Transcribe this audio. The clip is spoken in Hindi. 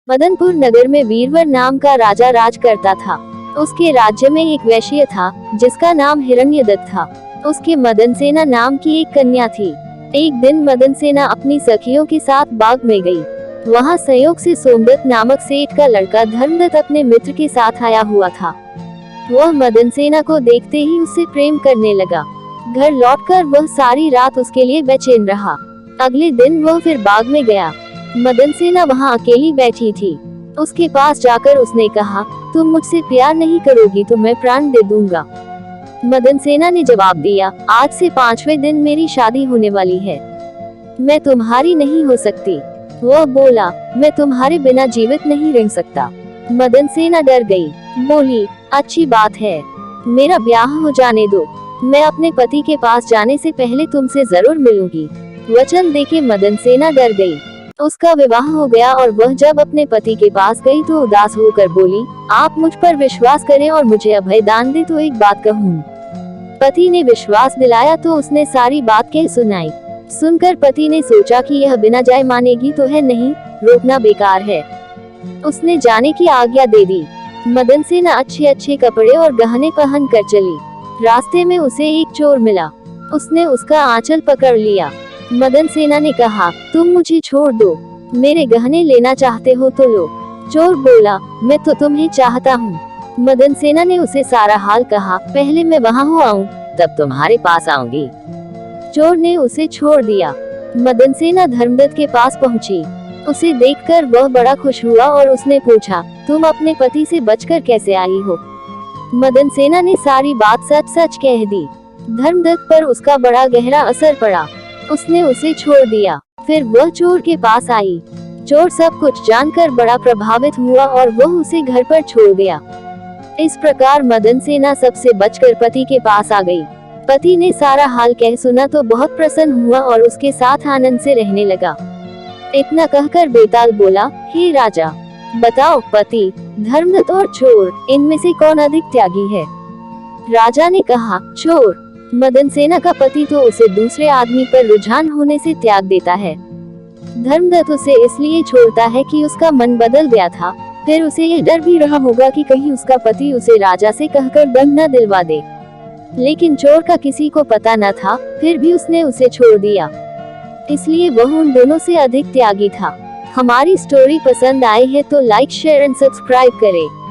मदनपुर नगर में वीरवर नाम का राजा राज करता था। उसके राज्य में एक वैश्य था जिसका नाम हिरण्यदत्त था। उसके मदनसेना नाम की एक कन्या थी। एक दिन मदनसेना अपनी सखियों के साथ बाग में गई। वहां संयोग से सोमदत्त नामक सेठ का लड़का धर्मदत्त अपने मित्र के साथ आया हुआ था। वह मदनसेना को देखते ही उससे प्रेम करने लगा। घर लौटकर वह सारी रात उसके लिए बेचैन रहा। अगले दिन वह फिर बाग में गया। मदनसेना वहां अकेली बैठी थी। उसके पास जाकर उसने कहा, तुम मुझसे प्यार नहीं करोगी तो मैं प्राण दे दूंगा। मदनसेना ने जवाब दिया, आज से 5वें दिन मेरी शादी होने वाली है, मैं तुम्हारी नहीं हो सकती। वह बोला, मैं तुम्हारे बिना जीवित नहीं रह सकता। मदनसेना डर गई, बोली, अच्छी बात है, मेरा ब्याह हो जाने दो, मैं अपने पति के पास जाने से पहले तुमसे जरूर मिलूंगी। वचन देके मदनसेना डर गई। उसका विवाह हो गया और वह जब अपने पति के पास गई तो उदास होकर बोली, आप मुझ पर विश्वास करें और मुझे अभय दान दे तो एक बात कहूँ। पति ने विश्वास दिलाया तो उसने सारी बात कह सुनाई। सुनकर पति ने सोचा कि यह बिना जाए मानेगी तो है नहीं, रोकना बेकार है। उसने जाने की आज्ञा दे दी। मदनसेना अच्छे अच्छे कपड़े और गहने पहन कर चली। रास्ते में उसे एक चोर मिला। उसने उसका आंचल पकड़ लिया। मदनसेना ने कहा, तुम मुझे छोड़ दो, मेरे गहने लेना चाहते हो तो लो। चोर बोला, मैं तो तुम्हें चाहता हूँ। मदनसेना ने उसे सारा हाल कहा, पहले मैं वहाँ हो आऊँ, तब तुम्हारे पास आऊंगी। चोर ने उसे छोड़ दिया। मदनसेना धर्मदत्त के पास पहुँची। उसे देखकर वह बड़ा खुश हुआ और उसने पूछा, तुम अपने पति से बचकर कैसे आई हो? मदनसेना ने सारी बात सच सच कह दी। धर्मदत्त पर उसका बड़ा गहरा असर पड़ा। उसने उसे छोड़ दिया। फिर वह चोर के पास आई। चोर सब कुछ जानकर बड़ा प्रभावित हुआ और वह उसे घर पर छोड़ गया। इस प्रकार मदनसेना सबसे बचकर पति के पास आ गई। पति ने सारा हाल कह सुना तो बहुत प्रसन्न हुआ और उसके साथ आनंद से रहने लगा। इतना कहकर बेताल बोला, हे राजा, बताओ पति, धर्मदत्त और चोर, इनमें से कौन अधिक त्यागी है? राजा ने कहा, चोर। मदनसेना का पति तो उसे दूसरे आदमी पर रुझान होने से त्याग देता है। धर्मदत्त उसे इसलिए छोड़ता है कि उसका मन बदल गया था। फिर उसे यह डर भी रहा होगा कि कहीं उसका पति उसे राजा से कहकर दंड न दिलवा दे। लेकिन चोर का किसी को पता न था, फिर भी उसने उसे छोड़ दिया। इसलिए वह उन दोनों से अधिक त्यागी था। हमारी स्टोरी पसंद आई है तो लाइक, शेयर एंड सब्सक्राइब करें।